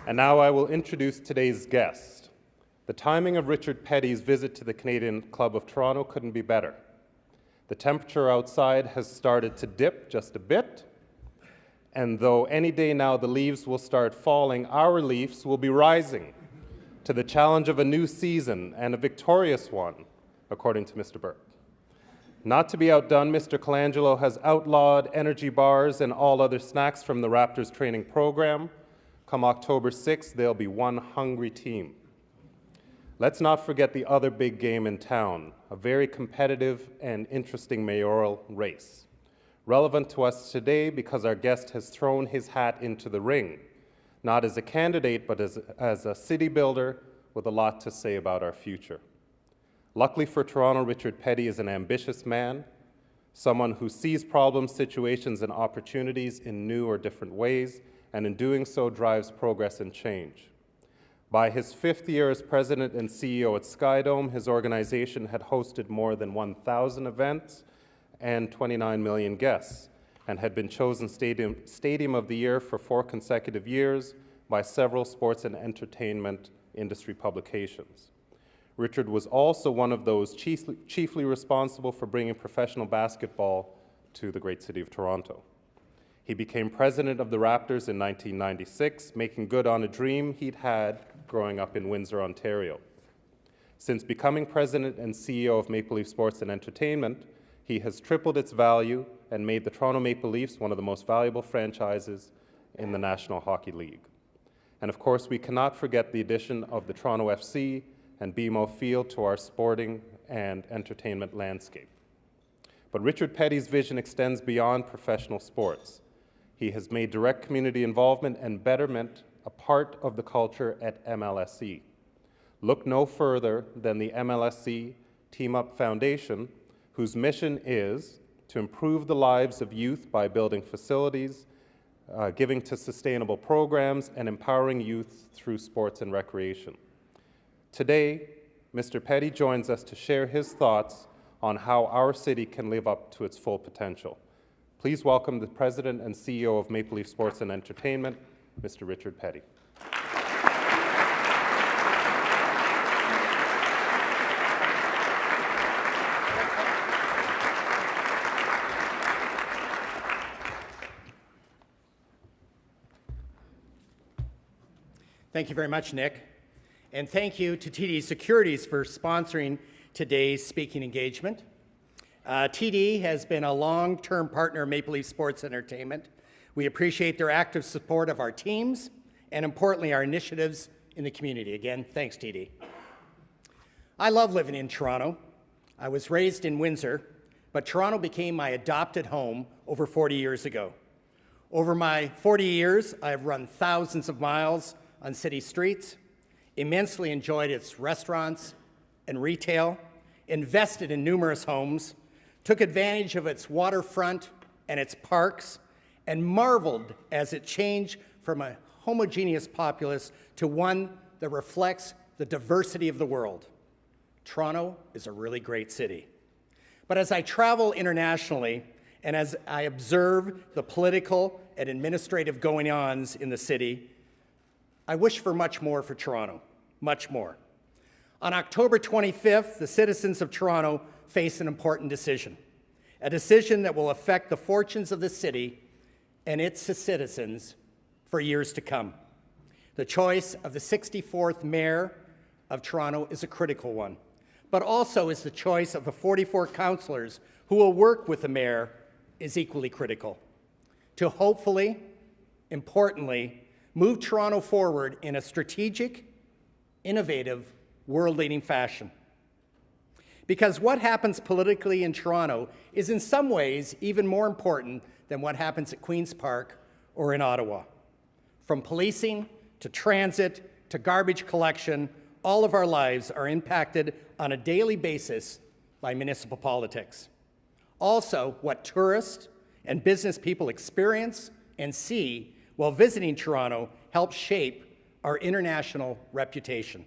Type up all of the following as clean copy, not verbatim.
And now I will introduce today's guest. The timing of Richard Peddie's visit to the Canadian Club of Toronto couldn't be better. The temperature outside has started to dip just a bit, and though any day now the leaves will start falling, our Leafs will be rising to the challenge of a new season and a victorious one, according to Mr. Burke. Not to be outdone, Mr. Colangelo has outlawed energy bars and all other snacks from the Raptors training program. Come October 6th, they'll be one hungry team. Let's not forget the other big game in town, a very competitive and interesting mayoral race. Relevant to us today because our guest has thrown his hat into the ring, not as a candidate, but as a city builder with a lot to say about our future. Luckily for Toronto, Richard Peddie is an ambitious man, someone who sees problems, situations, and opportunities in new or different ways, and in doing so drives progress and change. By his 5th year as president and CEO at Skydome, his organization had hosted more than 1,000 events and 29 million guests, and had been chosen Stadium of the Year for 4 consecutive years by several sports and entertainment industry publications. Richard was also one of those chiefly responsible for bringing professional basketball to the great city of Toronto. He became president of the Raptors in 1996, making good on a dream he'd had growing up in Windsor, Ontario. Since becoming president and CEO of Maple Leaf Sports and Entertainment, he has tripled its value and made the Toronto Maple Leafs one of the most valuable franchises in the National Hockey League. And of course, we cannot forget the addition of the Toronto FC and BMO Field to our sporting and entertainment landscape. But Richard Peddie's vision extends beyond professional sports. He has made direct community involvement and betterment a part of the culture at MLSE. Look no further than the MLSE Team Up Foundation, whose mission is to improve the lives of youth by building facilities, giving to sustainable programs, and empowering youth through sports and recreation. Today, Mr. Peddie joins us to share his thoughts on how our city can live up to its full potential. Please welcome the President and CEO of Maple Leaf Sports and Entertainment, Mr. Richard Peddie. Thank you very much, Nick. And thank you to TD Securities for sponsoring today's speaking engagement. TD has been a long-term partner of Maple Leaf Sports Entertainment. We appreciate their active support of our teams and, importantly, our initiatives in the community. Again, thanks, TD. I love living in Toronto. I was raised in Windsor, but Toronto became my adopted home over 40 years ago. Over my 40 years, I've run thousands of miles on city streets, immensely enjoyed its restaurants and retail, invested in numerous homes, took advantage of its waterfront and its parks, and marveled as it changed from a homogeneous populace to one that reflects the diversity of the world. Toronto is a really great city. But as I travel internationally and as I observe the political and administrative goings-ons in the city, I wish for much more for Toronto, much more. On October 25th, the citizens of Toronto face an important decision, a decision that will affect the fortunes of the city and its citizens for years to come. The choice of the 64th mayor of Toronto is a critical one, but also is the choice of the 44 councillors who will work with the mayor is equally critical to hopefully, importantly, move Toronto forward in a strategic, innovative, world-leading fashion. Because what happens politically in Toronto is in some ways even more important than what happens at Queen's Park or in Ottawa. From policing to transit to garbage collection, all of our lives are impacted on a daily basis by municipal politics. Also, what tourists and business people experience and see while visiting Toronto helps shape our international reputation,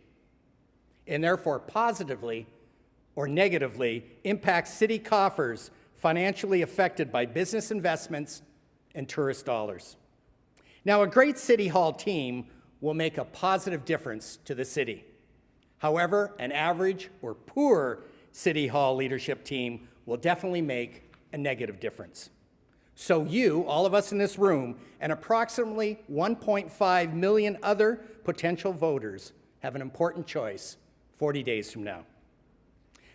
and therefore positively or negatively impacts city coffers financially affected by business investments and tourist dollars. Now, a great City Hall team will make a positive difference to the city. However, an average or poor City Hall leadership team will definitely make a negative difference. So you, all of us in this room, and approximately 1.5 million other potential voters have an important choice 40 days from now.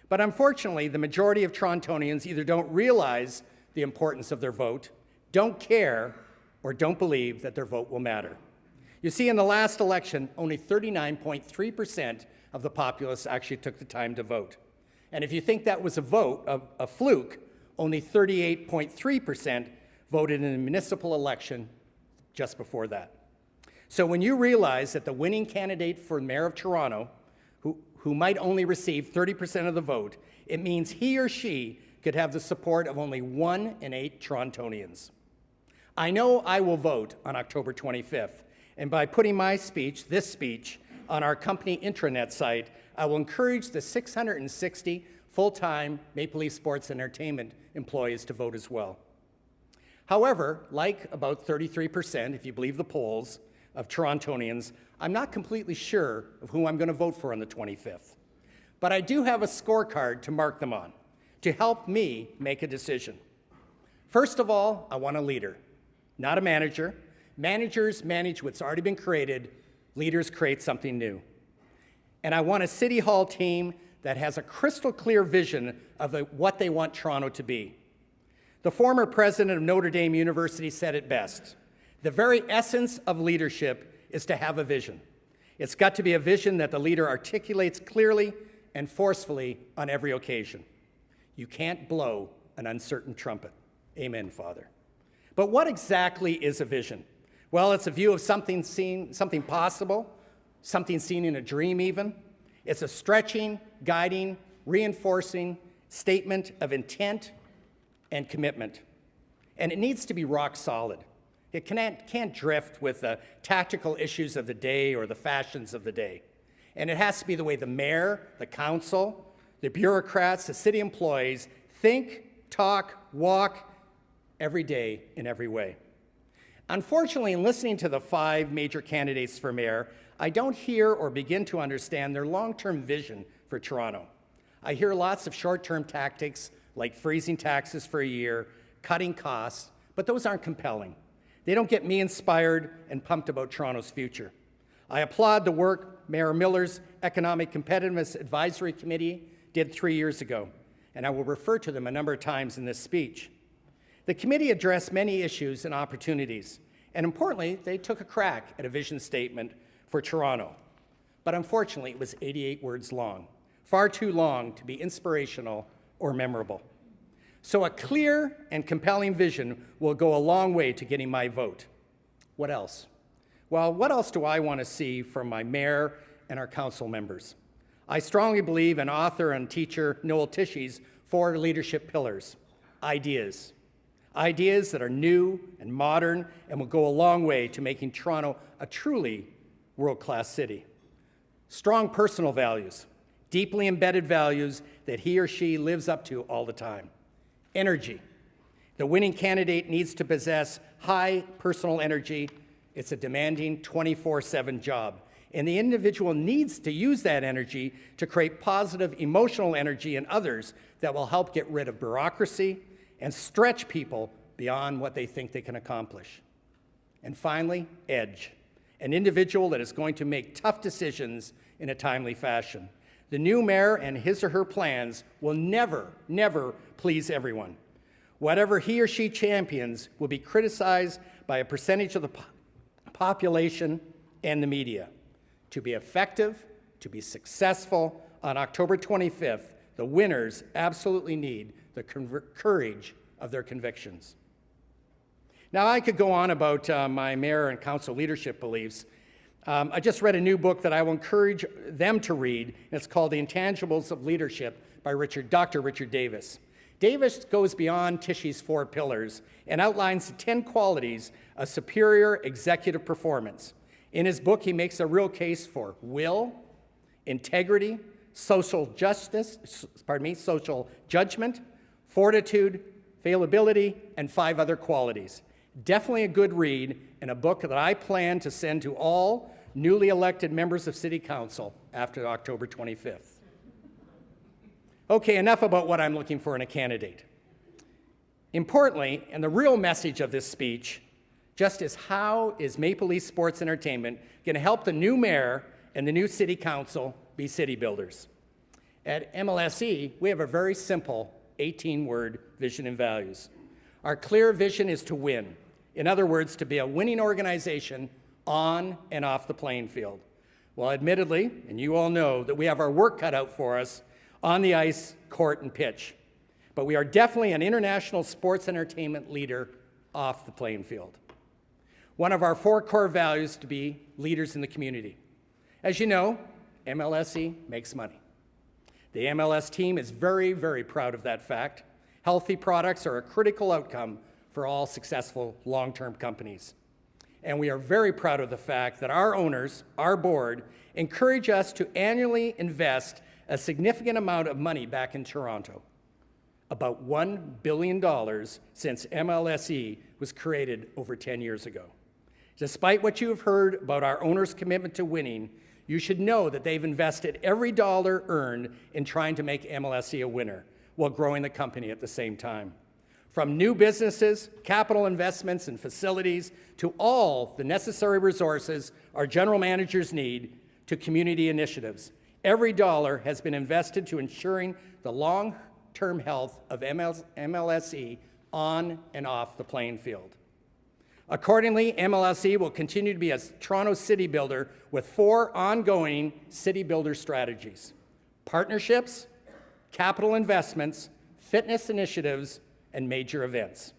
But unfortunately, the majority of Torontonians either don't realize the importance of their vote, don't care, or don't believe that their vote will matter. You see, in the last election, only 39.3% of the populace actually took the time to vote. And if you think that was a fluke, only 38.3% voted in a municipal election just before that. So when you realize that the winning candidate for mayor of Toronto, who might only receive 30% of the vote, it means he or she could have the support of only 1 in 8 Torontonians. I know I will vote on October 25th, and by putting this speech, on our company intranet site, I will encourage the 660 full-time Maple Leaf Sports and Entertainment employees to vote as well. However, like about 33%, if you believe the polls, of Torontonians, I'm not completely sure of who I'm going to vote for on the 25th. But I do have a scorecard to mark them on, to help me make a decision. First of all, I want a leader, not a manager. Managers manage what's already been created. Leaders create something new. And I want a City Hall team that has a crystal clear vision of what they want Toronto to be. The former president of Notre Dame University said it best. The very essence of leadership is to have a vision. It's got to be a vision that the leader articulates clearly and forcefully on every occasion. You can't blow an uncertain trumpet. Amen, Father. But what exactly is a vision? Well, it's a view of something seen, something possible, something seen in a dream even. It's a stretching, guiding, reinforcing statement of intent and commitment. And it needs to be rock solid. It can't drift with the tactical issues of the day or the fashions of the day. And it has to be the way the mayor, the council, the bureaucrats, the city employees think, talk, walk every day in every way. Unfortunately, in listening to the 5 major candidates for mayor, I don't hear or begin to understand their long-term vision for Toronto. I hear lots of short-term tactics like freezing taxes for a year, cutting costs, but those aren't compelling. They don't get me inspired and pumped about Toronto's future. I applaud the work Mayor Miller's Economic Competitiveness Advisory Committee did 3 years ago, and I will refer to them a number of times in this speech. The committee addressed many issues and opportunities, and importantly, they took a crack at a vision statement for Toronto. But unfortunately, it was 88 words long, far too long to be inspirational or memorable. So a clear and compelling vision will go a long way to getting my vote. What else? Well, what else do I want to see from my mayor and our council members? I strongly believe in author and teacher Noel Tishy's 4 leadership pillars. Ideas. Ideas that are new and modern and will go a long way to making Toronto a truly world-class city. Strong personal values, deeply embedded values that he or she lives up to all the time. Energy. The winning candidate needs to possess high personal energy. It's a demanding 24/7 job. And the individual needs to use that energy to create positive emotional energy in others that will help get rid of bureaucracy and stretch people beyond what they think they can accomplish. And finally, edge. An individual that is going to make tough decisions in a timely fashion. The new mayor and his or her plans will never, never please everyone. Whatever he or she champions will be criticized by a percentage of the population and the media. To be effective, to be successful on October 25th, the winners absolutely need the courage of their convictions. Now, I could go on about my mayor and council leadership beliefs. I just read a new book that I will encourage them to read, and it's called The Intangibles of Leadership by Dr. Richard Davis. Davis goes beyond Tishy's 4 pillars and outlines the 10 qualities of superior executive performance. In his book, he makes a real case for will, integrity, social judgment, fortitude, fallibility, and 5 other qualities. Definitely a good read and a book that I plan to send to all newly elected members of City Council after October 25th. Okay, enough about what I'm looking for in a candidate. Importantly, and the real message of this speech, just is how is Maple Leaf Sports Entertainment going to help the new mayor and the new City Council be city builders? At MLSE, we have a very simple 18-word vision and values. Our clear vision is to win. In other words, to be a winning organization on and off the playing field. Well, admittedly, and you all know that we have our work cut out for us on the ice, court, and pitch. But we are definitely an international sports entertainment leader off the playing field. One of our 4 core values to be leaders in the community. As you know, MLSE makes money. The MLS team is very, very proud of that fact. Healthy products are a critical outcome for all successful long-term companies. And we are very proud of the fact that our owners, our board, encourage us to annually invest a significant amount of money back in Toronto, about $1 billion since MLSE was created over 10 years ago. Despite what you have heard about our owners' commitment to winning, you should know that they've invested every dollar earned in trying to make MLSE a winner while growing the company at the same time. From new businesses, capital investments, and facilities to all the necessary resources our general managers need to community initiatives, every dollar has been invested to ensuring the long-term health of MLSE on and off the playing field. Accordingly, MLSE will continue to be a Toronto city builder with 4 ongoing city builder strategies: partnerships, capital investments, fitness initiatives, and major events.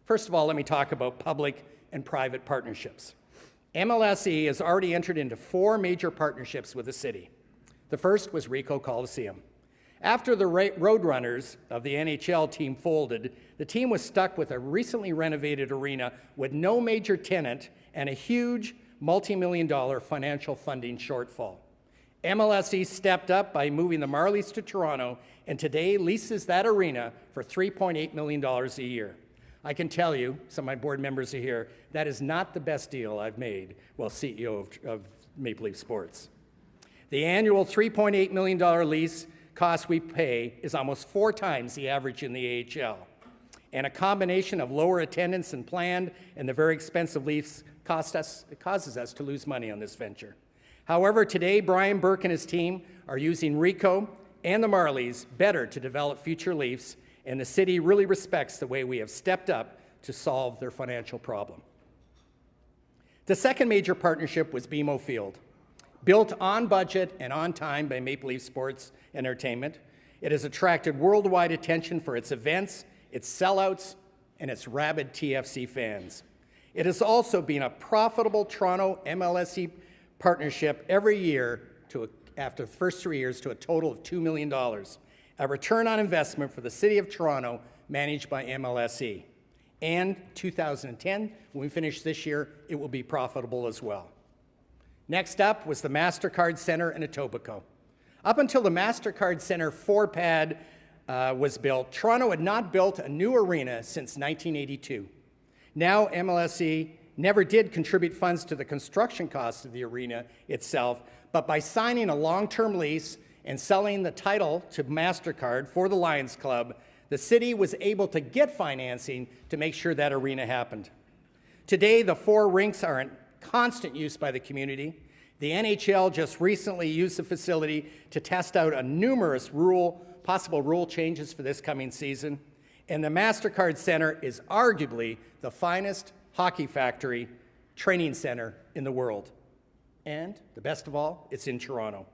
First of all, let me talk about public and private partnerships. MLSE has already entered into 4 major partnerships with the city. The first was Ricoh Coliseum. After the Roadrunners of the NHL team folded, the team was stuck with a recently renovated arena with no major tenant and a huge multi-million-dollar financial funding shortfall. MLSE stepped up by moving the Marlies to Toronto and today leases that arena for $3.8 million a year. I can tell you, some of my board members are here, that is not the best deal I've made while CEO of Maple Leaf Sports. The annual $3.8 million lease cost we pay is almost 4 times the average in the AHL. And a combination of lower attendance than planned and the very expensive lease causes us to lose money on this venture. However, today, Brian Burke and his team are using Ricoh and the Marlies better to develop future Leafs, and the city really respects the way we have stepped up to solve their financial problem. The second major partnership was BMO Field. Built on budget and on time by Maple Leaf Sports Entertainment, it has attracted worldwide attention for its events, its sellouts, and its rabid TFC fans. It has also been a profitable Toronto MLSE partnership every year after the first 3 years to a total of $2 million, a return on investment for the City of Toronto managed by MLSE. And 2010, when we finish this year, it will be profitable as well. Next up was the MasterCard Center in Etobicoke. Up until the MasterCard Center 4-pad was built, Toronto had not built a new arena since 1982. Now MLSE never did contribute funds to the construction costs of the arena itself, but by signing a long-term lease and selling the title to MasterCard for the Lions Club, the city was able to get financing to make sure that arena happened. Today, the 4 rinks are in constant use by the community. The NHL just recently used the facility to test out numerous possible rule changes for this coming season. And the MasterCard Center is arguably the finest hockey factory training center in the world. And the best of all, it's in Toronto.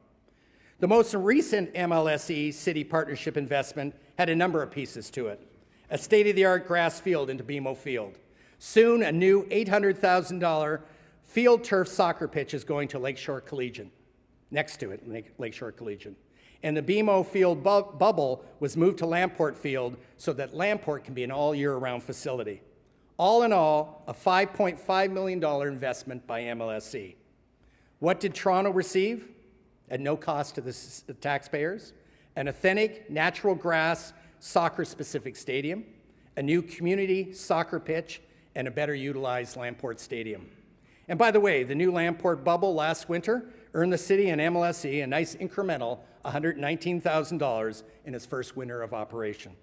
The most recent MLSE city partnership investment had a number of pieces to it. A state-of-the-art grass field into BMO Field. Soon, a new $800,000 field turf soccer pitch is going to Lakeshore Collegiate, next to it, Lakeshore Collegiate. And the BMO Field bubble was moved to Lamport Field so that Lamport can be an all-year-round facility. All in all, a $5.5 million investment by MLSE. What did Toronto receive? At no cost to the taxpayers, an authentic natural grass soccer-specific stadium, a new community soccer pitch, and a better utilized Lamport Stadium. And by the way, the new Lamport bubble last winter earned the city and MLSE a nice incremental $119,000 in its first winter of operation.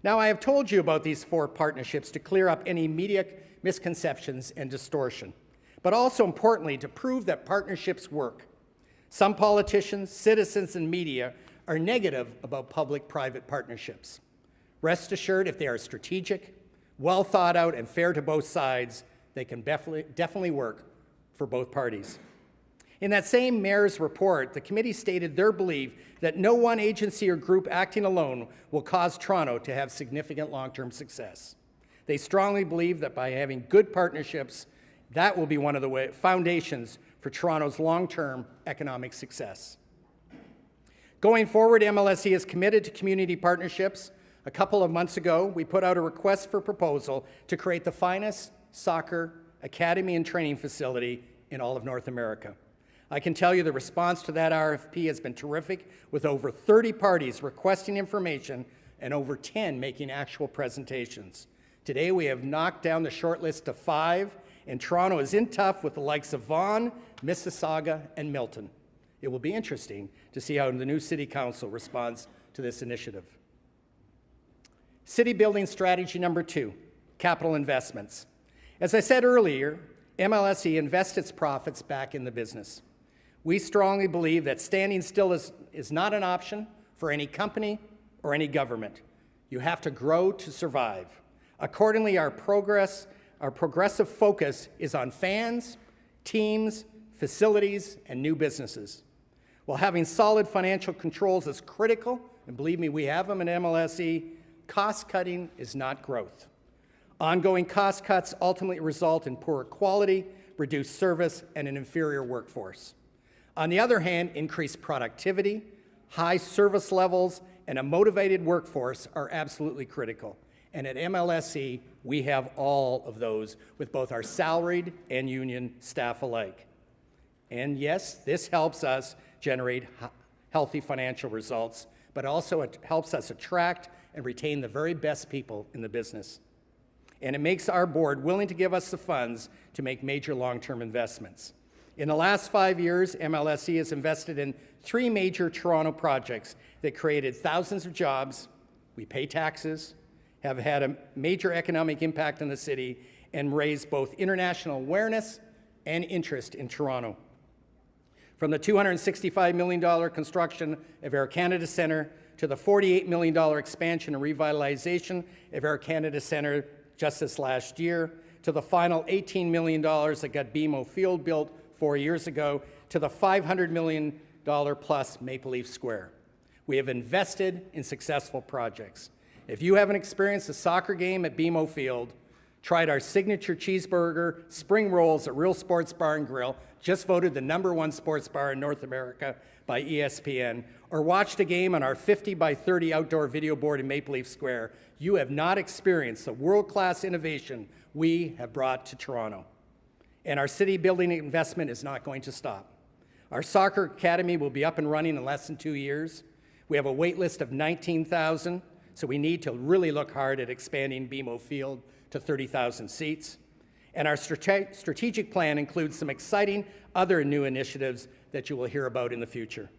Now, I have told you about these 4 partnerships to clear up any media misconceptions and distortion, but also importantly to prove that partnerships work. Some politicians, citizens, and media are negative about public-private partnerships. Rest assured, if they are strategic, well thought out, and fair to both sides, they can definitely work for both parties. In that same mayor's report, the committee stated their belief that no one agency or group acting alone will cause Toronto to have significant long-term success. They strongly believe that by having good partnerships, that will be one of the foundations for Toronto's long-term economic success. Going forward, MLSE is committed to community partnerships. A couple of months ago, we put out a request for proposal to create the finest soccer academy and training facility in all of North America. I can tell you the response to that RFP has been terrific, with over 30 parties requesting information and over 10 making actual presentations. Today, we have knocked down the short list to 5, and Toronto is in tough with the likes of Vaughan, Mississauga, and Milton. It will be interesting to see how the new City Council responds to this initiative. City building strategy number 2, capital investments. As I said earlier, MLSE invests its profits back in the business. We strongly believe that standing still is not an option for any company or any government. You have to grow to survive. Accordingly, our progressive focus is on fans, teams, facilities, and new businesses. While having solid financial controls is critical, and believe me, we have them in MLSE, cost-cutting is not growth. Ongoing cost cuts ultimately result in poorer quality, reduced service, and an inferior workforce. On the other hand, increased productivity, high service levels, and a motivated workforce are absolutely critical. And at MLSE, we have all of those with both our salaried and union staff alike. And yes, this helps us generate healthy financial results, but also it helps us attract and retain the very best people in the business. And it makes our board willing to give us the funds to make major long-term investments. In the last 5 years, MLSE has invested in 3 major Toronto projects that created thousands of jobs, we pay taxes, have had a major economic impact on the city, and raised both international awareness and interest in Toronto. From the $265 million construction of Air Canada Centre to the $48 million expansion and revitalization of Air Canada Centre just this last year, to the final $18 million that got BMO Field built 4 years ago, to the $500 million plus Maple Leaf Square. We have invested in successful projects. If you haven't experienced a soccer game at BMO Field, tried our signature cheeseburger, spring rolls at Real Sports Bar and Grill, just voted the #1 sports bar in North America by ESPN, or watched a game on our 50 by 30 outdoor video board in Maple Leaf Square, you have not experienced the world-class innovation we have brought to Toronto. And our city building investment is not going to stop. Our soccer academy will be up and running in less than 2 years. We have a wait list of 19,000, so we need to really look hard at expanding BMO Field to 30,000 seats. And our strategic plan includes some exciting other new initiatives that you will hear about in the future.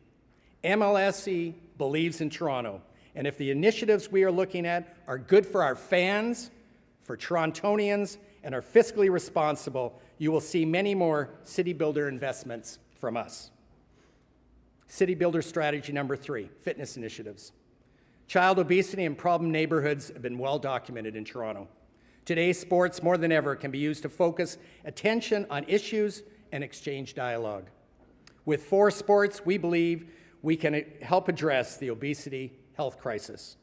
MLSE believes in Toronto, and if the initiatives we are looking at are good for our fans, for Torontonians, and are fiscally responsible, you will see many more city builder investments from us. City builder strategy number 3, fitness initiatives. Child obesity in problem neighborhoods have been well documented in Toronto. Today, sports more than ever can be used to focus attention on issues and exchange dialogue. With 4 sports, we believe we can help address the obesity health crisis.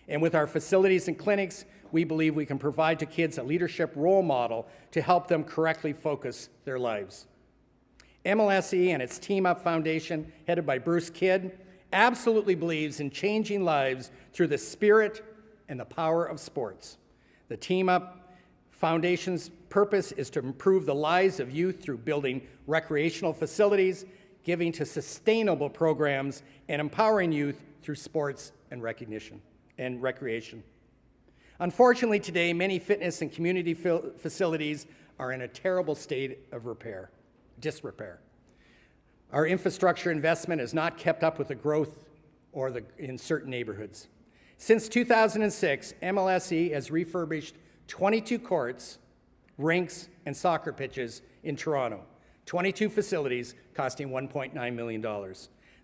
And with our facilities and clinics, we believe we can provide to kids a leadership role model to help them correctly focus their lives. MLSE and its Team Up Foundation, headed by Bruce Kidd, absolutely believes in changing lives through the spirit and the power of sports. The Team Up Foundation's purpose is to improve the lives of youth through building recreational facilities, giving to sustainable programs, and empowering youth through sports and recreation. Unfortunately, today, many fitness and community facilities are in a terrible state of disrepair. Our infrastructure investment has not kept up with the growth in certain neighborhoods. Since 2006, MLSE has refurbished 22 courts, rinks, and soccer pitches in Toronto, 22 facilities costing $1.9 million.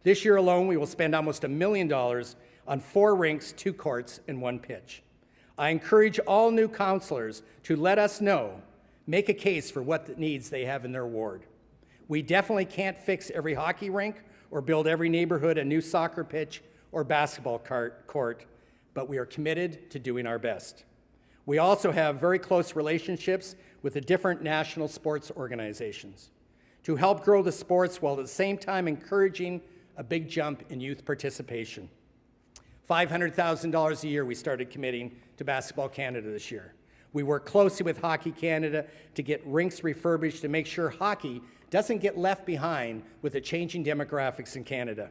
This year alone, we will spend almost $1 million on 4 rinks, 2 courts, and 1 pitch. I encourage all new councillors to let us know, make a case for what needs they have in their ward. We definitely can't fix every hockey rink or build every neighborhood a new soccer pitch or basketball court, but we are committed to doing our best. We also have very close relationships with the different national sports organizations to help grow the sports while at the same time encouraging a big jump in youth participation. $500,000 a year we started committing to Basketball Canada this year. We work closely with Hockey Canada to get rinks refurbished to make sure hockey doesn't get left behind with the changing demographics in Canada.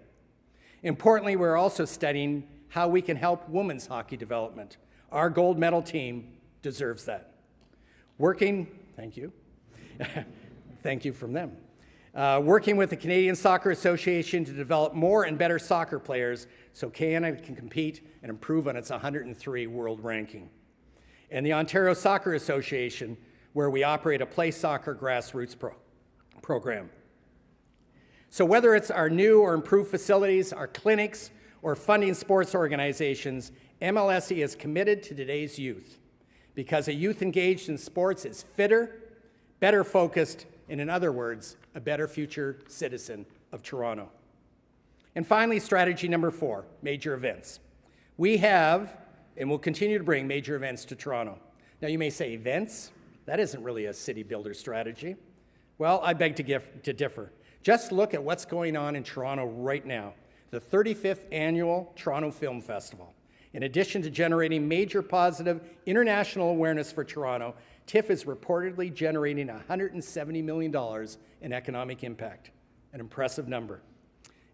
Importantly, we're also studying how we can help women's hockey development. Our gold medal team deserves that. Thank you. Thank you from them. Working with the Canadian Soccer Association to develop more and better soccer players so Canada can compete and improve on its 103 world ranking. And the Ontario Soccer Association, where we operate a play soccer grassroots program. So whether it's our new or improved facilities, our clinics, or funding sports organizations, MLSE is committed to today's youth because a youth engaged in sports is fitter, better focused, and in other words, a better future citizen of Toronto. And finally, strategy number 4, major events. We have and will continue to bring major events to Toronto. Now you may say, events? That isn't really a city builder strategy. Well, I beg to differ. Just look at what's going on in Toronto right now, the 35th Annual Toronto Film Festival. In addition to generating major positive international awareness for Toronto, TIFF is reportedly generating $170 million in economic impact, an impressive number.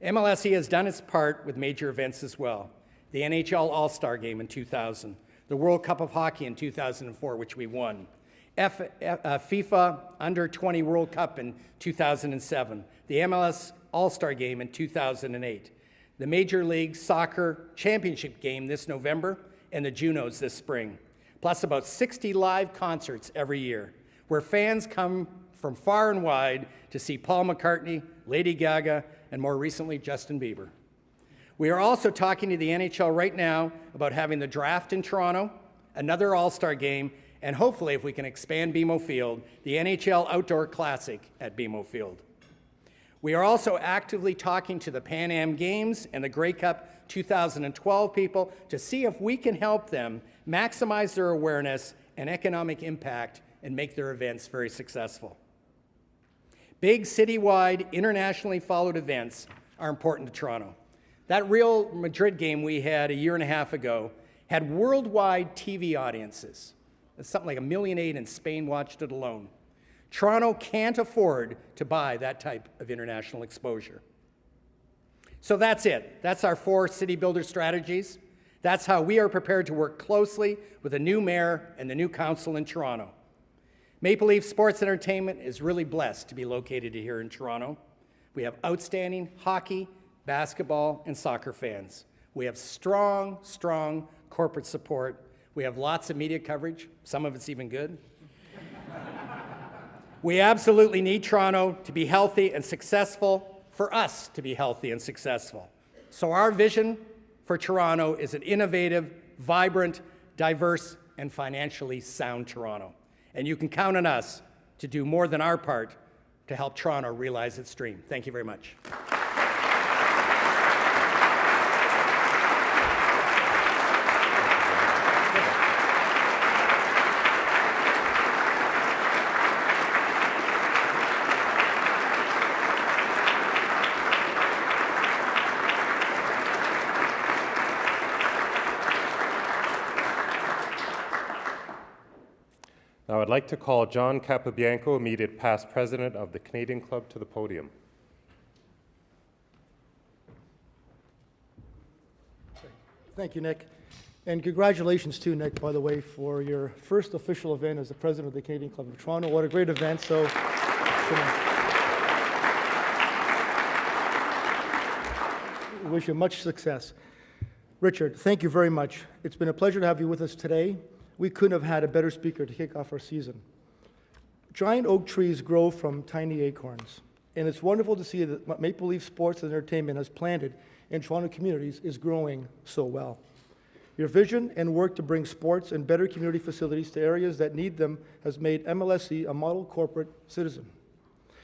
MLSE has done its part with major events as well. The NHL All-Star Game in 2000, the World Cup of Hockey in 2004, which we won, FIFA Under-20 World Cup in 2007, the MLS All-Star Game in 2008, the Major League Soccer Championship Game this November, and the Junos this spring, plus about 60 live concerts every year, where fans come from far and wide to see Paul McCartney, Lady Gaga, and more recently, Justin Bieber. We are also talking to the NHL right now about having the draft in Toronto, another All-Star Game, and hopefully, if we can expand BMO Field, the NHL Outdoor Classic at BMO Field. We are also actively talking to the Pan Am Games and the Grey Cup 2012 people to see if we can help them maximize their awareness and economic impact and make their events very successful. Big citywide, internationally followed events are important to Toronto. That Real Madrid game we had a year and a half ago had worldwide TV audiences. Something like 1.8 million in Spain watched it alone. Toronto can't afford to buy that type of international exposure. So that's it. That's our 4 city builder strategies. That's how we are prepared to work closely with the new mayor and the new council in Toronto. Maple Leaf Sports Entertainment is really blessed to be located here in Toronto. We have outstanding hockey, basketball, and soccer fans. We have strong corporate support. We have lots of media coverage. Some of it's even good. We absolutely need Toronto to be healthy and successful, for us to be healthy and successful. So our vision for Toronto is an innovative, vibrant, diverse, and financially sound Toronto. And you can count on us to do more than our part to help Toronto realize its dream. Thank you very much. Now I'd like to call John Capobianco, immediate past president of the Canadian Club, to the podium. Thank you, Nick. And congratulations too, Nick, by the way, for your first official event as the president of the Canadian Club of Toronto. What a great event. So, we wish you much success. Richard, thank you very much. It's been a pleasure to have you with us today. We couldn't have had a better speaker to kick off our season. Giant oak trees grow from tiny acorns, and it's wonderful to see that what Maple Leaf Sports and Entertainment has planted in Toronto communities is growing so well. Your vision and work to bring sports and better community facilities to areas that need them has made MLSE a model corporate citizen.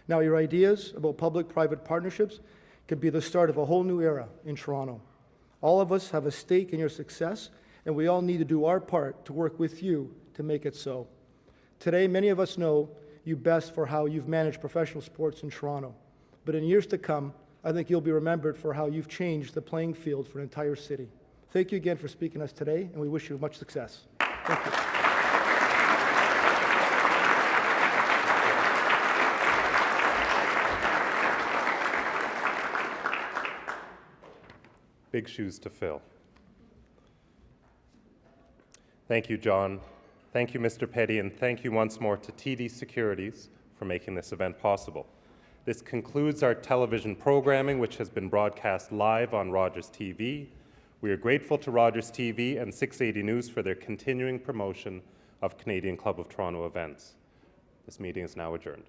Now, your ideas about public-private partnerships could be the start of a whole new era in Toronto. All of us have a stake in your success, and we all need to do our part to work with you to make it so. Today, many of us know you best for how you've managed professional sports in Toronto. But in years to come, I think you'll be remembered for how you've changed the playing field for an entire city. Thank you again for speaking to us today, and we wish you much success. Thank you. Big shoes to fill. Thank you, John. Thank you, Mr. Peddie, and thank you once more to TD Securities for making this event possible. This concludes our television programming, which has been broadcast live on Rogers TV. We are grateful to Rogers TV and 680 News for their continuing promotion of Canadian Club of Toronto events. This meeting is now adjourned.